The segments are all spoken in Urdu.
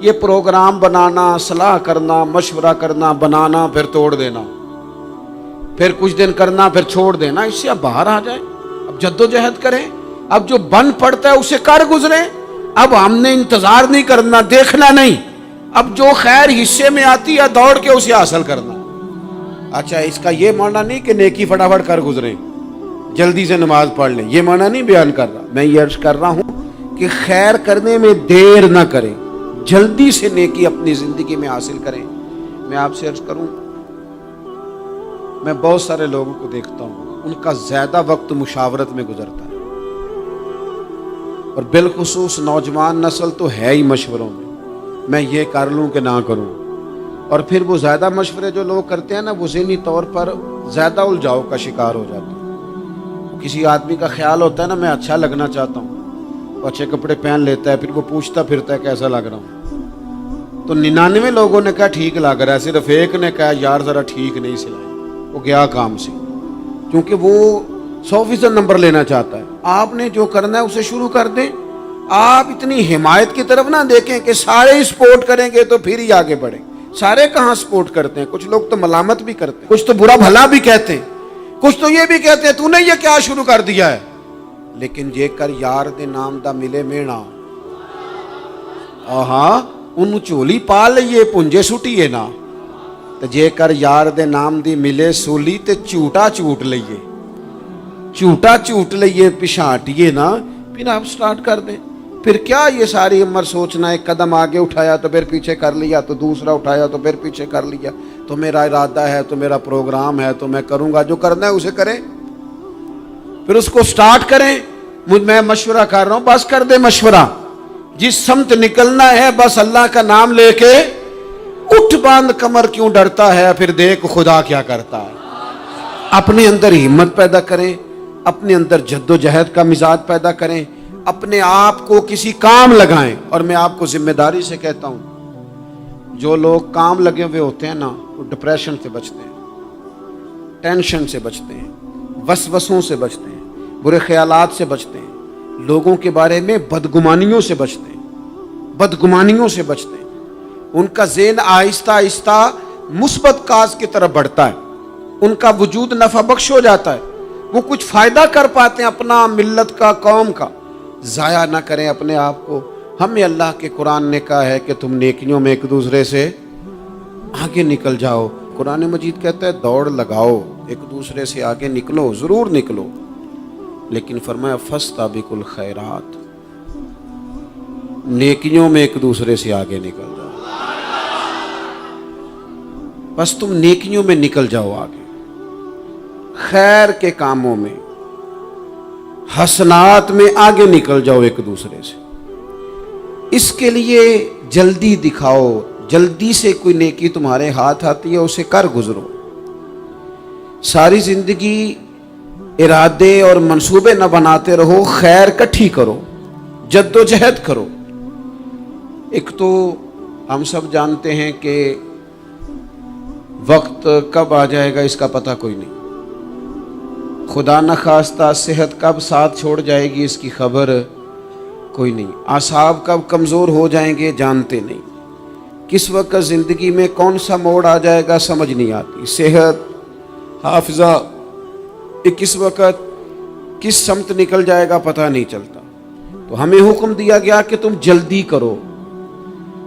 یہ پروگرام بنانا، صلاح کرنا، مشورہ کرنا، بنانا پھر توڑ دینا، پھر کچھ دن کرنا پھر چھوڑ دینا، اس سے اب باہر آ جائیں، اب جدوجہد کریں، اب جو بن پڑتا ہے اسے کر گزریں۔ اب ہم نے انتظار نہیں کرنا، دیکھنا نہیں، اب جو خیر حصے میں آتی ہے دوڑ کے اسے حاصل کرنا۔ اچھا، اس کا یہ معنی نہیں کہ نیکی فٹافٹ کر گزریں، جلدی سے نماز پڑھ لیں، یہ معنی نہیں بیان کر رہا۔ میں یہ عرض کر رہا ہوں کہ خیر کرنے میں دیر نہ کریں، جلدی سے نیکی اپنی زندگی میں حاصل کریں۔ میں آپ سے عرض کروں، میں بہت سارے لوگوں کو دیکھتا ہوں، ان کا زیادہ وقت مشاورت میں گزرتا ہے، اور بالخصوص نوجوان نسل تو ہے ہی مشوروں میں یہ کر لوں کہ نہ کروں، اور پھر وہ زیادہ مشورے جو لوگ کرتے ہیں نا، وہ ذہنی طور پر زیادہ الجھاؤ کا شکار ہو جاتے ہیں۔ کسی آدمی کا خیال ہوتا ہے نا، میں اچھا لگنا چاہتا ہوں، وہ اچھے کپڑے پہن لیتا ہے، پھر وہ پوچھتا پھرتا ہے کیسا لگ رہا ہوں، تو 99 لوگوں نے کہا ٹھیک لگ رہا ہے، صرف ایک نے کہا یار ذرا ٹھیک نہیں سلائی، وہ گیا کام سے، کیونکہ وہ 100% نمبر لینا چاہتا ہے۔ آپ نے جو کرنا ہے اسے شروع کر دیں، آپ اتنی حمایت کی طرف نہ دیکھیں کہ سارے ہی سپورٹ کریں گے تو پھر ہی آگے بڑھیں۔ سارے کہاں سپورٹ کرتے ہیں، کچھ لوگ تو ملامت بھی کرتے ہیں، کچھ تو برا بھلا بھی کہتے ہیں، کچھ تو یہ بھی کہتے ہیں تو نے یہ کیا شروع کر دیا ہے۔ لیکن جے کر یار دے نام دا ملے مینا، آہاں انہوں چولی پا لئیے پنجے سٹیے نا، تو جے کر یار دے نام دی ملے سولی تے چوٹا چوٹ لئیے، چوٹا چوٹ لئیے پشانٹیے نا، پھر آپ سٹارٹ کر دیں۔ پھر کیا یہ ساری عمر سوچنا، ایک قدم آگے اٹھایا تو پھر پیچھے کر لیا، تو دوسرا اٹھایا تو پھر پیچھے کر لیا، تو میرا ارادہ ہے، تو میرا پروگرام ہے، تو میں کروں گا، جو کرنا ہے اسے کریں، پھر اس کو سٹارٹ کریں۔ میں مشورہ کر رہا ہوں، بس کر دے مشورہ، جس سمت نکلنا ہے بس اللہ کا نام لے کے اٹھ، باندھ کمر کیوں ڈرتا ہے، پھر دیکھ خدا کیا کرتا ہے۔ اپنے اندر ہمت پیدا کریں، اپنے اندر جد و جہد کا مزاج پیدا کریں، اپنے آپ کو کسی کام لگائیں۔ اور میں آپ کو ذمہ داری سے کہتا ہوں، جو لوگ کام لگے ہوئے ہوتے ہیں نا، وہ ڈپریشن سے بچتے ہیں، ٹینشن سے بچتے ہیں، وسوسوں سے بچتے ہیں، برے خیالات سے بچتے ہیں، لوگوں کے بارے میں بدگمانیوں سے بچتے ہیں، بدگمانیوں سے بچتے ہیں۔ ان کا ذہن آہستہ آہستہ مثبت کاز کی طرف بڑھتا ہے، ان کا وجود نفع بخش ہو جاتا ہے، وہ کچھ فائدہ کر پاتے ہیں اپنا، ملت کا، قوم کا۔ ضائع نہ کریں اپنے آپ کو۔ ہمیں اللہ کے قرآن نے کہا ہے کہ تم نیکیوں میں ایک دوسرے سے آگے نکل جاؤ۔ قرآن مجید کہتا ہے دوڑ لگاؤ، ایک دوسرے سے آگے نکلو، ضرور نکلو، لیکن فرمایا فاستبقوا الخیرات، نیکیوں میں ایک دوسرے سے آگے نکل جاؤ۔ بس تم نیکیوں میں نکل جاؤ آگے، خیر کے کاموں میں، حسنات میں آگے نکل جاؤ ایک دوسرے سے۔ اس کے لیے جلدی دکھاؤ، جلدی سے کوئی نیکی تمہارے ہاتھ آتی ہے اسے کر گزرو۔ ساری زندگی ارادے اور منصوبے نہ بناتے رہو، خیر کٹھی کرو، جد و جہد کرو۔ ایک تو ہم سب جانتے ہیں کہ وقت کب آ جائے گا اس کا پتہ کوئی نہیں، خدا نخواستہ صحت کب ساتھ چھوڑ جائے گی اس کی خبر کوئی نہیں، اعصاب کب کمزور ہو جائیں گے جانتے نہیں، کس وقت زندگی میں کون سا موڑ آ جائے گا سمجھ نہیں آتی، صحت، حافظہ کس وقت کس سمت نکل جائے گا پتہ نہیں چلتا۔ تو ہمیں حکم دیا گیا کہ تم جلدی کرو،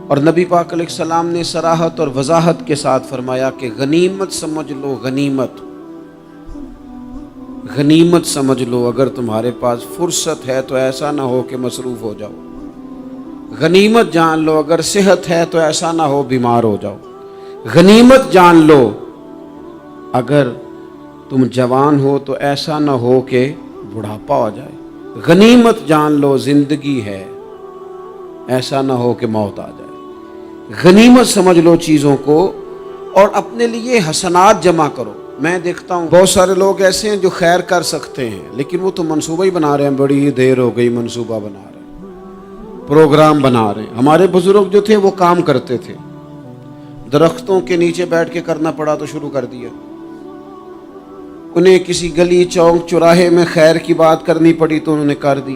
اور نبی پاک علیہ السلام نے صراحت اور وضاحت کے ساتھ فرمایا کہ غنیمت سمجھ لو، غنیمت غنیمت سمجھ لو، اگر تمہارے پاس فرصت ہے تو ایسا نہ ہو کہ مصروف ہو جاؤ، غنیمت جان لو اگر صحت ہے تو ایسا نہ ہو بیمار ہو جاؤ، غنیمت جان لو اگر تم جوان ہو تو ایسا نہ ہو کہ بڑھاپا ہو جائے، غنیمت جان لو زندگی ہے، ایسا نہ ہو کہ موت آ جائے۔ غنیمت سمجھ لو چیزوں کو، اور اپنے لیے حسنات جمع کرو۔ میں دیکھتا ہوں بہت سارے لوگ ایسے ہیں جو خیر کر سکتے ہیں، لیکن وہ تو منصوبہ ہی بنا رہے ہیں، بڑی دیر ہو گئی منصوبہ بنا رہے ہیں، پروگرام بنا رہے ہیں۔ ہمارے بزرگ جو تھے وہ کام کرتے تھے، درختوں کے نیچے بیٹھ کے کرنا پڑا تو شروع کر دیا، انہیں کسی گلی چوک چوراہے میں خیر کی بات کرنی پڑی تو انہوں نے کر دی،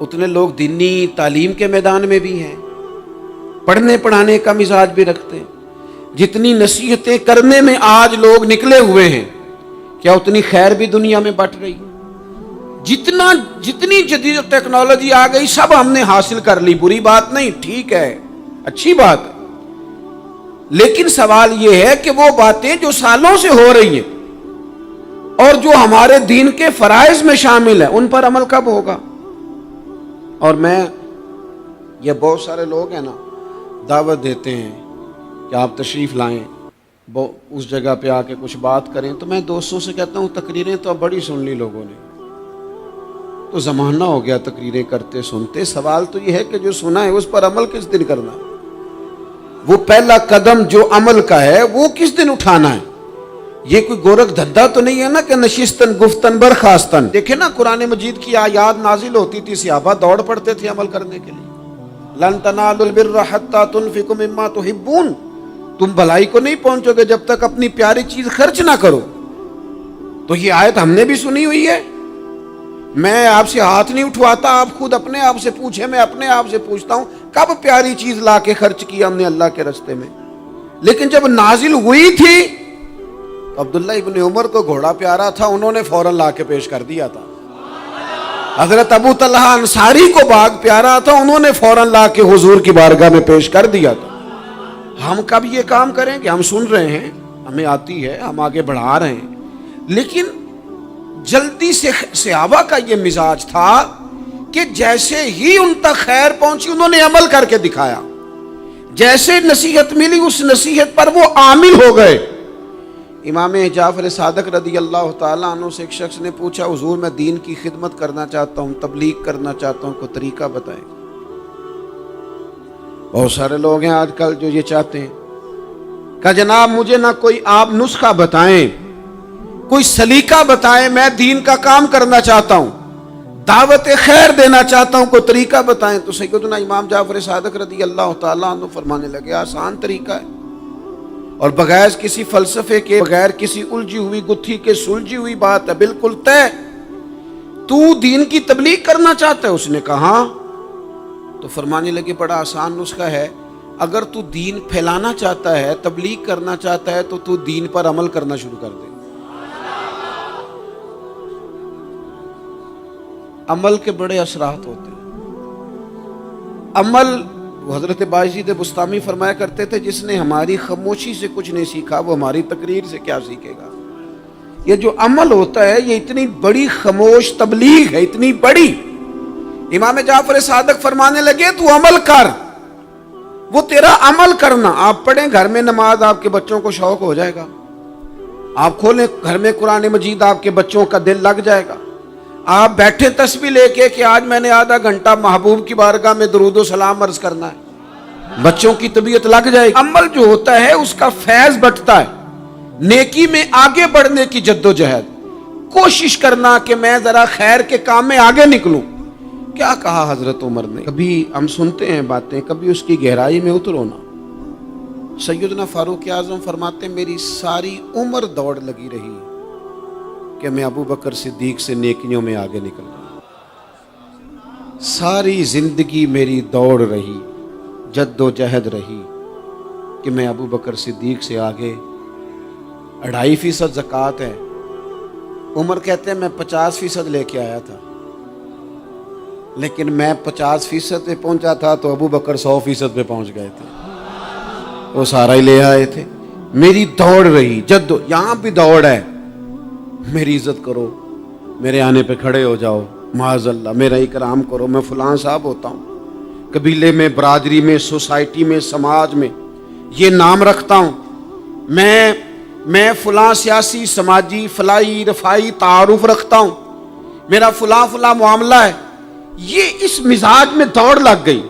اتنے لوگ دینی تعلیم کے میدان میں بھی ہیں، پڑھنے پڑھانے کا مزاج بھی رکھتے ہیں۔ جتنی نصیحتیں کرنے میں آج لوگ نکلے ہوئے ہیں، کیا اتنی خیر بھی دنیا میں بٹ رہی؟ جتنی جدید ٹیکنالوجی آ گئی سب ہم نے حاصل کر لی، بری بات نہیں، ٹھیک ہے، اچھی بات ہے، لیکن سوال یہ ہے کہ وہ باتیں جو سالوں سے ہو رہی ہیں اور جو ہمارے دین کے فرائض میں شامل ہیں ان پر عمل کب ہوگا؟ اور یہ بہت سارے لوگ ہیں نا، دعوت دیتے ہیں کہ آپ تشریف لائیں، اس جگہ پہ آ کے کچھ بات کریں، تو میں دوستوں سے کہتا ہوں تقریریں تو اب بڑی سن لی لوگوں نے، تو زمانہ ہو گیا تقریریں کرتے سنتے۔ سوال تو یہ ہے کہ جو سنا ہے اس پر عمل کس دن کرنا ہے؟ وہ پہلا قدم جو عمل کا ہے وہ کس دن اٹھانا ہے؟ یہ کوئی گورکھ دھندا تو نہیں ہے نا کہ نشستن گفتن برخاستن۔ دیکھیں نا قرآن مجید کی آیات نازل ہوتی تھی، صحابہ دوڑ پڑتے تھے عمل کرنے کے لیے۔ لن تنالوا البر حتى تنفقوا مما تحبون، تم بھلائی کو نہیں پہنچو گے جب تک اپنی پیاری چیز خرچ نہ کرو۔ تو یہ آیت ہم نے بھی سنی ہوئی ہے، میں آپ سے ہاتھ نہیں اٹھواتا، آپ خود اپنے آپ سے پوچھیں، میں اپنے آپ سے پوچھتا ہوں کب پیاری چیز لا کے خرچ کیا ہم نے اللہ کے راستے میں؟ لیکن جب نازل ہوئی تھی عبداللہ ابن عمر کو گھوڑا پیارا تھا، انہوں نے فوراً لا کے پیش کر دیا تھا۔ حضرت ابو طلحہ انصاری کو باغ پیارا تھا، انہوں نے فوراً لا کے حضور کی بارگاہ میں پیش کر دیا تھا۔ ہم کب یہ کام کریں کہ ہم سن رہے ہیں، ہمیں آتی ہے، ہم آگے بڑھا رہے ہیں، لیکن جلدی سے صحابہ کا یہ مزاج تھا کہ جیسے ہی ان تک خیر پہنچی انہوں نے عمل کر کے دکھایا، جیسے نصیحت ملی اس نصیحت پر وہ عامل ہو گئے۔ امام جعفر صادق رضی اللہ تعالیٰ عنہ سے ایک شخص نے پوچھا، حضور میں دین کی خدمت کرنا چاہتا ہوں، تبلیغ کرنا چاہتا ہوں، کوئی طریقہ بتائیں۔ بہت سارے لوگ ہیں آج کل جو یہ چاہتے ہیں کہ جناب مجھے نہ کوئی آپ نسخہ بتائیں، کوئی سلیقہ بتائیں، میں دین کا کام کرنا چاہتا ہوں، دعوت خیر دینا چاہتا ہوں، کوئی طریقہ بتائیں۔ تو سیدنا امام جعفر صادق رضی اللہ تعالیٰ عنہ فرمانے لگے، آسان طریقہ ہے، اور بغیر کسی فلسفے کے، بغیر کسی الجھی ہوئی گتھی کے سلجھی ہوئی بات ہے، بالکل طے۔ تو دین کی تبلیغ کرنا چاہتا ہے؟ اس نے کہا ہاں۔ تو فرمانے لگے بڑا آسان نسخہ ہے، اگر تو دین پھیلانا چاہتا ہے، تبلیغ کرنا چاہتا ہے، تو دین پر عمل کرنا شروع کر دے۔ عمل کے بڑے اثرات ہوتے ہیں۔ عمل، حضرت باجید بستامی فرمایا کرتے تھے، جس نے ہماری خاموشی سے کچھ نہیں سیکھا وہ ہماری تقریر سے کیا سیکھے گا۔ یہ جو عمل ہوتا ہے یہ اتنی بڑی خاموش تبلیغ ہے، اتنی بڑی۔ امام جعفر صادق فرمانے لگے تو عمل کر، وہ تیرا عمل کرنا۔ آپ پڑھیں گھر میں نماز، آپ کے بچوں کو شوق ہو جائے گا، آپ کھولیں گھر میں قرآن مجید، آپ کے بچوں کا دل لگ جائے گا۔ آپ بیٹھے تسبیح لے کے کہ آج میں نے آدھا گھنٹہ محبوب کی بارگاہ میں درود و سلام عرض کرنا ہے، بچوں کی طبیعت لگ جائے گی۔ عمل جو ہوتا ہے اس کا فیض بٹتا ہے، نیکی میں آگے بڑھنے کی جدوجہد، کوشش کرنا کہ میں ذرا خیر کے کام میں آگے نکلوں۔ کیا کہا حضرت عمر نے؟ کبھی ہم سنتے ہیں باتیں، کبھی اس کی گہرائی میں اترو نا۔ سیدنا فاروق اعظم فرماتے میری ساری عمر دوڑ لگی رہی کہ میں ابو بکر صدیق سے نیکیوں میں آگے نکل رہا، ساری زندگی میری دوڑ رہی، جد و جہد رہی کہ میں ابو بکر صدیق سے آگے۔ 2.5% زکوٰۃ ہے، عمر کہتے ہیں میں 50% لے کے آیا تھا، لیکن میں 50% پہ پہنچا تھا تو ابو بکر 100% پہ پہنچ گئے تھے، وہ سارا ہی لے آئے تھے۔ میری دوڑ رہی، یہاں بھی دوڑ ہے، میری عزت کرو، میرے آنے پہ کھڑے ہو جاؤ، معاذ اللہ میرا اکرام کرو، میں فلاں صاحب ہوتا ہوں، قبیلے میں، برادری میں، سوسائٹی میں، سماج میں یہ نام رکھتا ہوں، میں فلاں سیاسی، سماجی، فلاحی، رفائی تعارف رکھتا ہوں، میرا فلاں معاملہ ہے۔ یہ اس مزاج میں دوڑ لگ گئی،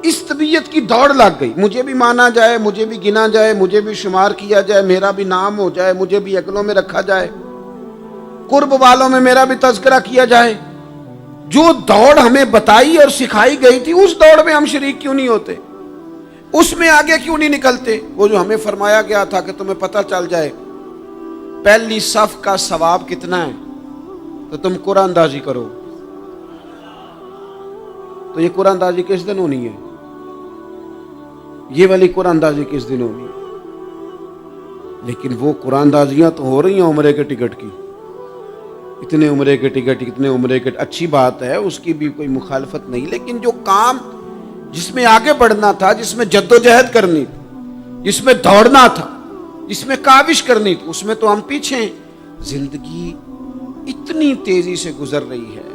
اس طبیعت کی دوڑ لگ گئی، مجھے بھی مانا جائے، مجھے بھی گنا جائے، مجھے بھی شمار کیا جائے، میرا بھی نام ہو جائے، مجھے بھی اگلوں میں رکھا جائے، قرب والوں میں میرا بھی تذکرہ کیا جائے۔ جو دوڑ ہمیں بتائی اور سکھائی گئی تھی اس دوڑ میں ہم شریک کیوں نہیں ہوتے؟ اس میں آگے کیوں نہیں نکلتے؟ وہ جو ہمیں فرمایا گیا تھا کہ تمہیں پتہ چل جائے پہلی صف کا ثواب کتنا ہے تو تم قرآن اندازی کرو، تو یہ قرآن اندازی کس دن ہونی ہے؟ یہ والی قرآن اندازی کس دن ہونی ہے؟ لیکن وہ قرآن اندازیاں تو ہو رہی ہیں عمرے کے ٹکٹ کی، اتنے عمرے کے ٹکٹ، اتنے عمرے کے، اچھی بات ہے، اس کی بھی کوئی مخالفت نہیں، لیکن جو کام جس میں آگے بڑھنا تھا، جس میں جد و جہد کرنی تھی، جس میں دوڑنا تھا، جس میں کاوش کرنی تھی، اس میں تو ہم پیچھے ہیں۔ زندگی اتنی تیزی سے گزر رہی ہے،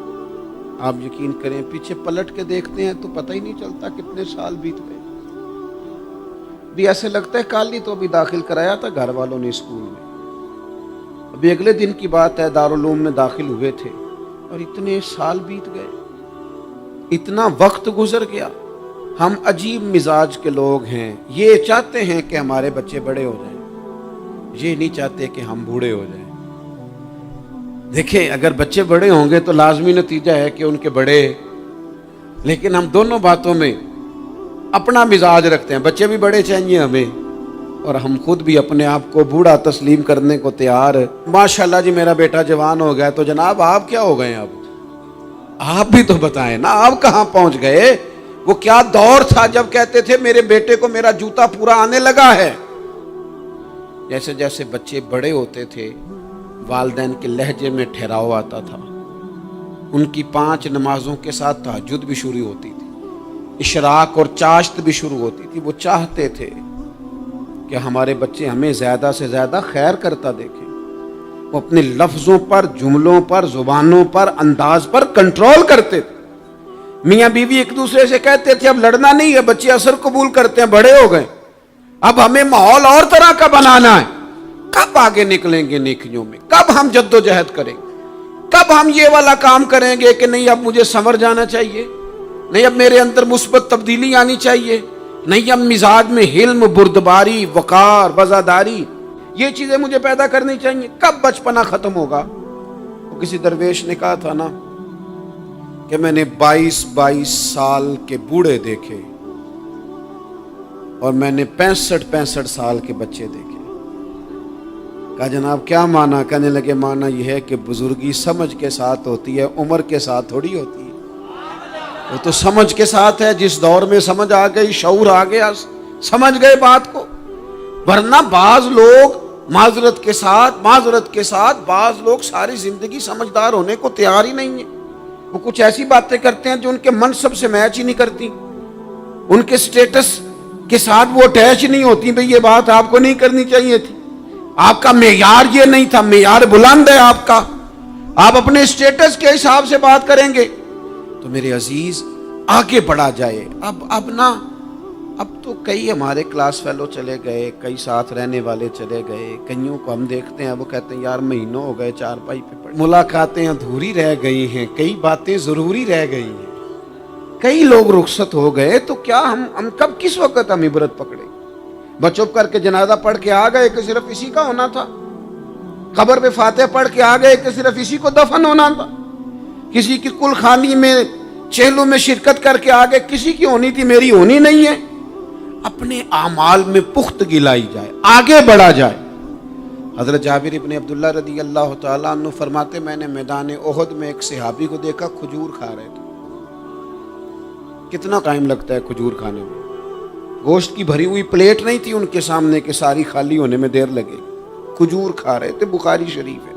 آپ یقین کریں پیچھے پلٹ کے دیکھتے ہیں تو پتہ ہی نہیں چلتا کتنے سال بیت گئے۔ بھی ایسے لگتا ہے کل ہی تو ابھی داخل کرایا تھا گھر والوں نے اسکول میں، ابھی اگلے دن کی بات ہے دارالعلوم میں داخل ہوئے تھے اور اتنے سال بیت گئے، اتنا وقت گزر گیا۔ ہم عجیب مزاج کے لوگ ہیں، یہ چاہتے ہیں کہ ہمارے بچے بڑے ہو جائیں، یہ نہیں چاہتے کہ ہم بوڑھے ہو جائیں۔ دیکھیں اگر بچے بڑے ہوں گے تو لازمی نتیجہ ہے کہ ان کے بڑے، لیکن ہم دونوں باتوں میں اپنا مزاج رکھتے ہیں، بچے بھی بڑے چاہیے ہمیں اور ہم خود بھی اپنے آپ کو بوڑھا تسلیم کرنے کو تیار۔ ماشاءاللہ جی میرا بیٹا جوان ہو گیا، تو جناب آپ کیا ہو گئے ہیں؟ اب آپ بھی تو بتائیں نا، آپ کہاں پہنچ گئے؟ وہ کیا دور تھا جب کہتے تھے میرے بیٹے کو میرا جوتا پورا آنے لگا ہے۔ جیسے جیسے بچے بڑے ہوتے تھے والدین کے لہجے میں ٹھہراؤ آتا تھا، ان کی 5 نمازوں کے ساتھ تہجد بھی شروع ہوتی تھی، اشراق اور چاشت بھی شروع ہوتی تھی۔ وہ چاہتے تھے کہ ہمارے بچے ہمیں زیادہ سے زیادہ خیر کرتا دیکھیں۔ وہ اپنے لفظوں پر، جملوں پر، زبانوں پر، انداز پر کنٹرول کرتے تھے۔ میاں بیوی ایک دوسرے سے کہتے تھے اب لڑنا نہیں ہے، بچے اثر قبول کرتے ہیں، بڑے ہو گئے، اب ہمیں ماحول اور طرح کا بنانا ہے۔ کب آگے نکلیں گے نیکیوں میں؟ کب ہم جد و جہد کریں گے؟ کب ہم یہ والا کام کریں گے کہ نہیں اب مجھے سنور جانا چاہیے، نہیں اب میرے اندر مثبت تبدیلی آنی چاہیے، نہیں اب مزاج میں حلم، بردباری، وقار، وفاداری، یہ چیزیں مجھے پیدا کرنی چاہیے؟ کب بچپنا ختم ہوگا؟ وہ کسی درویش نے کہا تھا نا کہ میں نے 22 سال کے بوڑھے دیکھے اور میں نے 65 سال کے بچے دیکھے۔ کہا جناب کیا معنی؟ کہنے لگے معنی یہ ہے کہ بزرگی سمجھ کے ساتھ ہوتی ہے، عمر کے ساتھ تھوڑی ہوتی ہے۔ وہ تو سمجھ کے ساتھ ہے، جس دور میں سمجھ آ گئی، شعور آ گیا، سمجھ گئے بات کو۔ ورنہ بعض لوگ معذرت کے ساتھ بعض لوگ ساری زندگی سمجھدار ہونے کو تیار ہی نہیں ہیں۔ وہ کچھ ایسی باتیں کرتے ہیں جو ان کے منصب سے میچ ہی نہیں کرتی، ان کے سٹیٹس کے ساتھ وہ اٹیچ نہیں ہوتی۔ بھئی یہ بات آپ کو نہیں کرنی چاہیے تھی، آپ کا معیار یہ نہیں تھا، معیار بلند ہے آپ کا، آپ اپنے سٹیٹس کے حساب سے بات کریں گے۔ تو میرے عزیز آگے بڑھا جائے۔ اب تو کئی ہمارے کلاس فیلو چلے گئے، کئی ساتھ رہنے والے چلے گئے، کئیوں کو ہم دیکھتے ہیں وہ کہتے ہیں یار مہینوں ہو گئے چارپائی پہ پڑے، ملاقاتیں ادھوری رہ گئی ہیں، کئی باتیں ضروری رہ گئی ہیں، کئی لوگ رخصت ہو گئے، تو کیا ہم کب کس وقت ہم عبرت پکڑے؟ بس چپ کر کے جنازہ پڑھ کے آ گئے کہ صرف اسی کا ہونا تھا، قبر پہ فاتحہ پڑھ کے آ گئے کہ صرف اسی کو دفن ہونا تھا، کسی کی کل خانی میں چہلوں میں شرکت کر کے آگے کسی کی ہونی تھی، میری ہونی نہیں ہے۔ اپنے اعمال میں پختگی لائی جائے، آگے بڑھا جائے۔ حضرت جابر ابن عبداللہ رضی اللہ تعالیٰ عنہ فرماتے میں نے میدان احد میں ایک صحابی کو دیکھا کھجور کھا رہے تھے۔ کتنا ٹائم لگتا ہے کھجور کھانے میں؟ گوشت کی بھری ہوئی پلیٹ نہیں تھی ان کے سامنے کہ ساری خالی ہونے میں دیر لگے، کھجور کھا رہے تھے، بخاری شریف ہے۔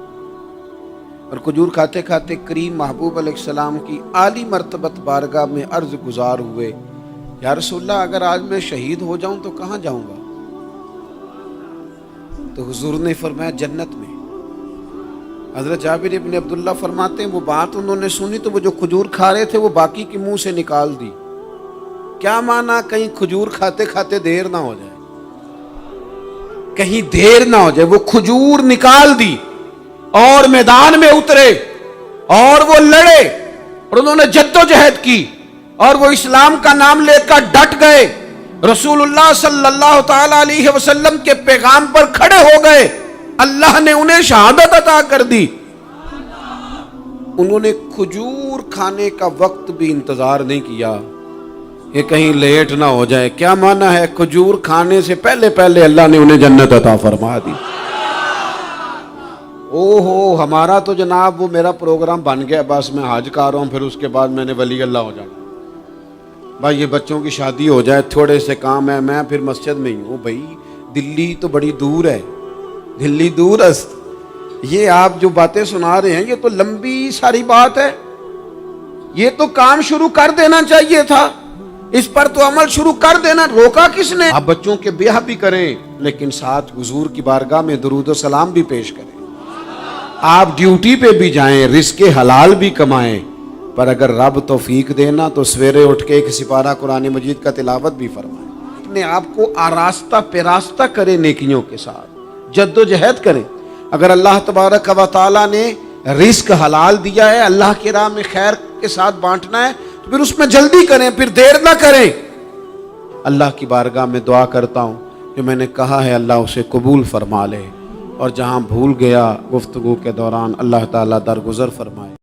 اور کھجور کھاتے کھاتے کریم محبوب علیہ السلام کی عالی مرتبت بارگاہ میں عرض گزار ہوئے یا رسول اللہ اگر آج میں شہید ہو جاؤں تو کہاں جاؤں گا؟ تو حضور نے فرمایا جنت میں۔ حضرت جابر ابن عبداللہ فرماتے ہیں وہ بات انہوں نے سنی تو وہ جو کھجور کھا رہے تھے وہ باقی کے منہ سے نکال دی۔ کیا معنی؟ کہیں کھجور کھاتے کھاتے دیر نہ ہو جائے، کہیں دیر نہ ہو جائے۔ وہ کھجور نکال دی اور میدان میں اترے اور وہ لڑے اور انہوں نے جد و جہد کی اور وہ اسلام کا نام لے کر ڈٹ گئے، رسول اللہ صلی اللہ تعالی علیہ وسلم کے پیغام پر کھڑے ہو گئے، اللہ نے انہیں شہادت عطا کر دی۔ انہوں نے کھجور کھانے کا وقت بھی انتظار نہیں کیا کہ کہیں لیٹ نہ ہو جائے۔ کیا معنی ہے؟ کھجور کھانے سے پہلے پہلے اللہ نے انہیں جنت عطا فرما دی۔ اوہو ہمارا تو جناب وہ میرا پروگرام بن گیا، بس میں حج کر رہا ہوں، پھر اس کے بعد میں نے ولی اللہ ہو جانا۔ بھائی یہ بچوں کی شادی ہو جائے، تھوڑے سے کام ہے، میں پھر مسجد میں ہی ہوں. بھائی دلی تو بڑی دور ہے، دلی دور است. یہ آپ جو باتیں سنا رہے ہیں یہ تو لمبی ساری بات ہے. یہ تو کام شروع کر دینا چاہیے تھا، اس پر تو عمل شروع کر دینا، روکا کس نے؟ آپ بچوں کے بیاہ بھی کریں لیکن ساتھ حضور کی بارگاہ میں درود و سلام بھی پیش کریں. آپ ڈیوٹی پہ بھی جائیں، رزق حلال بھی کمائیں، پر اگر رب توفیق دینا تو سویرے اٹھ کے ایک سپارہ قرآن مجید کا تلاوت بھی فرمائیں. اپنے آپ کو آراستہ پیراستہ کریں، نیکیوں کے ساتھ جد و جہد کریں. اگر اللہ تبارک و تعالیٰ نے رزق حلال دیا ہے، اللہ کی راہ میں خیر کے ساتھ بانٹنا ہے، تو پھر اس میں جلدی کریں، پھر دیر نہ کریں. اللہ کی بارگاہ میں دعا کرتا ہوں جو میں نے کہا ہے اللہ اسے قبول فرما لے، اور جہاں بھول گیا گفتگو کے دوران اللہ تعالیٰ درگزر فرمائے.